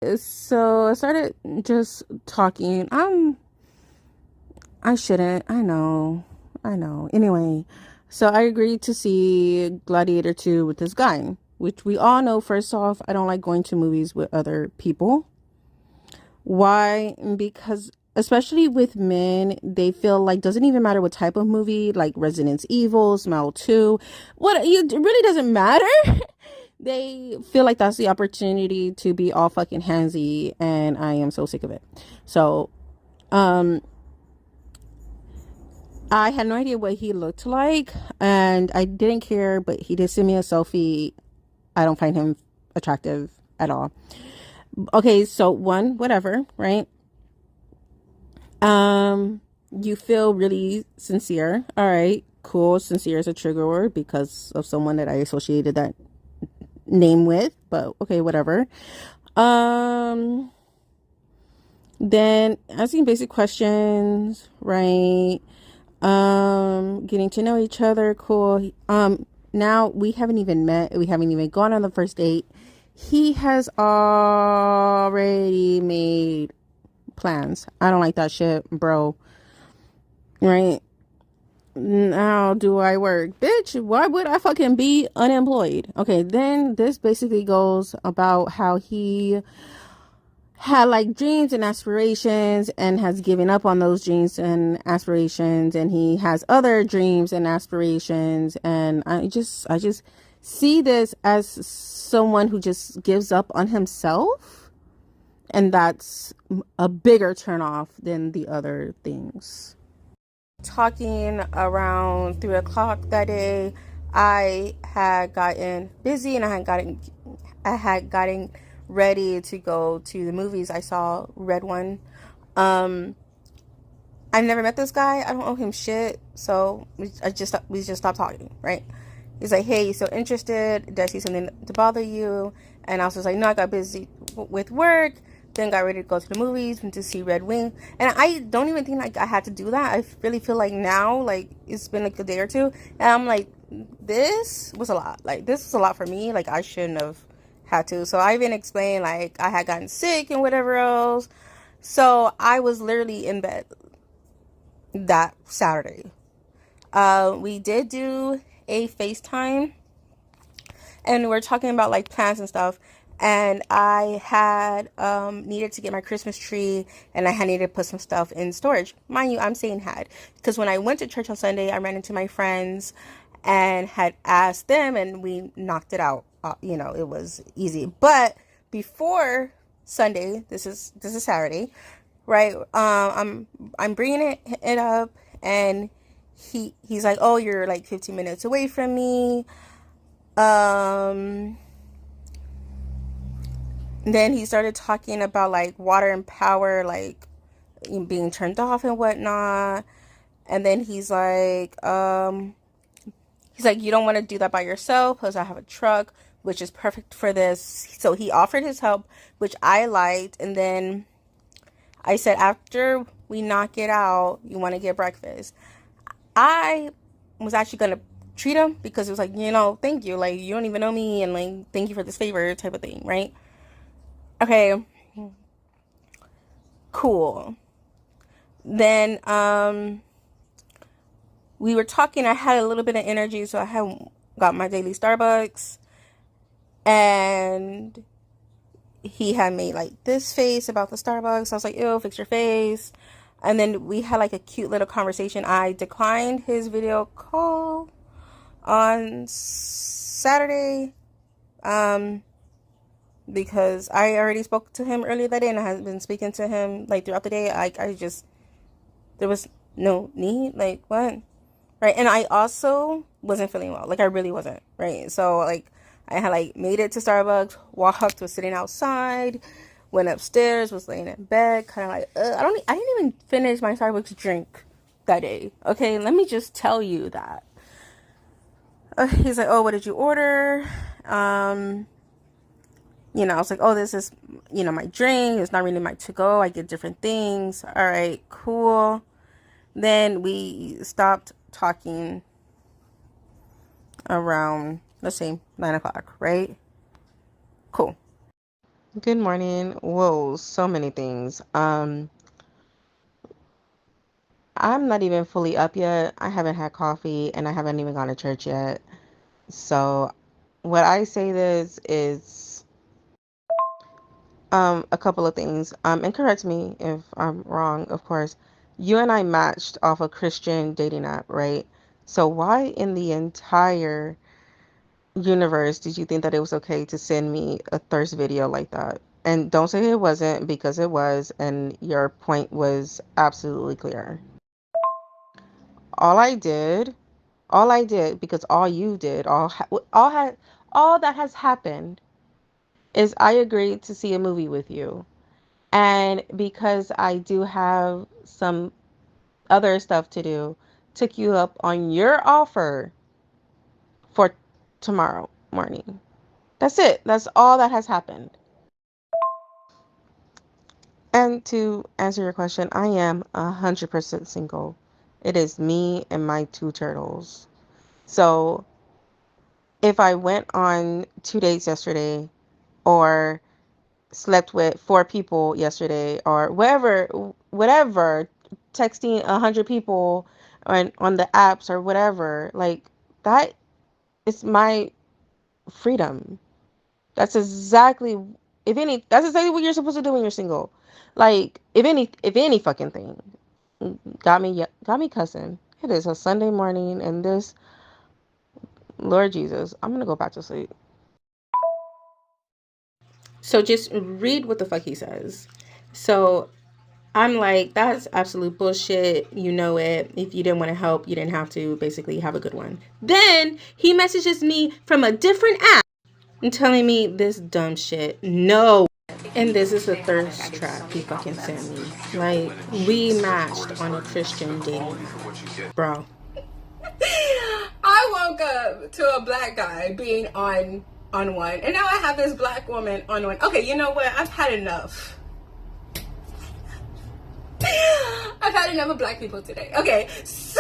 So I started just talking. I shouldn't. I know. Anyway, so I agreed to see Gladiator 2 with this guy, which we all know, first off, I don't like going to movies with other people. Why? Because especially with men, they feel like doesn't even matter what type of movie, like Resident Evil, Smell 2, it really doesn't matter. They feel like that's the opportunity to be all fucking handsy, and I am so sick of it. So, um, I had no idea what he looked like, and I didn't care, but he did send me a selfie. I don't find him attractive at all. Okay, so one, whatever, right? Um, you feel really sincere. All right, cool. Sincere is a trigger word because of someone that I associated that name with, but okay, whatever. Um, then asking basic questions, right? Getting to know each other, cool. Now we haven't even met, we haven't even gone on the first date. He has already made plans. I don't like that shit, bro. Right? Now do I work? Bitch, why would I fucking be unemployed? Okay, then this basically goes about how he had like dreams and aspirations and has given up on those dreams and aspirations, and he has other dreams and aspirations, and I just see this as someone who just gives up on himself, and that's a bigger turnoff than the other things. Talking around 3 o'clock that day, I had gotten busy and I had gotten ready to go to the movies. I saw Red One. Um, I've never met this guy. I don't owe him shit. So we just stopped talking, right? He's like, "Hey, you still interested? Did I see something to bother you?" And I was just like, "No, I got busy with work." Then got ready to go to the movies, went to see Red Wing, and I don't even think like I had to do that. I really feel like now, like it's been like a day or two, and I'm like, this was a lot. Like this was a lot for me. Like I shouldn't have had to. So I even explained like I had gotten sick and whatever else. So I was literally in bed that Saturday. We did do a FaceTime and we're talking about like plans and stuff. And I had needed to get my Christmas tree and I had needed to put some stuff in storage. Mind you, I'm saying had because when I went to church on Sunday, I ran into my friends and had asked them and we knocked it out. It was easy. But before Sunday, this is Saturday, right? I'm bringing it up and he's like, "Oh, you're like 15 minutes away from me." Um, then he started talking about like water and power, like being turned off and whatnot. And then he's like, "You don't want to do that by yourself because I have a truck, which is perfect for this." So he offered his help, which I liked. And then I said, "After we knock it out, you want to get breakfast?" I was actually gonna treat him because it was like, thank you, like you don't even know me, and like thank you for this favor type of thing, right? Okay, cool. Then we were talking. I had a little bit of energy, so I had got my daily Starbucks, and he had made like this face about the Starbucks. I was like, "Ew, fix your face." And then we had like a cute little conversation. I declined his video call on Saturday um because I already spoke to him earlier that day and I had been speaking to him like throughout the day. I just there was no need, like what, right? And I also wasn't feeling well, like I really wasn't, right? So like I had like made it to Starbucks, walked, was sitting outside, went upstairs, was laying in bed, kind of like I didn't even finish my Starbucks drink that day. Okay, let me just tell you that. He's like, "Oh, what did you order?" Um, I was like, "Oh, this is, my drink. It's not really my to go. I get different things." All right, cool. Then we stopped talking around, let's say, 9 o'clock, right? Cool. Good morning. Whoa, so many things. I'm not even fully up yet. I haven't had coffee and I haven't even gone to church yet. So, what I say this is a couple of things. And correct me if I'm wrong, of course. You and I matched off a Christian dating app, right? So why in the entire universe did you think that it was okay to send me a thirst video like that? And don't say it wasn't, because it was, and your point was absolutely clear. All I did, all I did, because all you did, all that has happened is I agreed to see a movie with you. And because I do have some other stuff to do, took you up on your offer for tomorrow morning. That's it. That's all that has happened. And to answer your question, I am 100% single. It is me and my two turtles. So if I went on 2 dates yesterday, or slept with 4 people yesterday, or whatever, texting 100 people on the apps or whatever, like, that is my freedom. That's exactly, that's exactly what you're supposed to do when you're single. Like, if any fucking thing got me cussing. It is a Sunday morning, and this, Lord Jesus, I'm gonna go back to sleep. So just read what the fuck he says. So I'm like, that's absolute bullshit. You know it. If you didn't want to help, you didn't have to. Basically, have a good one. Then he messages me from a different app and telling me this dumb shit. No. And this is the thirst trap he fucking sent me. Like, we matched on a Christian dating app. Bro. I woke up to a black guy being on one, and now I have this black woman on one. Okay, you know what? I've had enough. I've had enough of black people today. Okay, so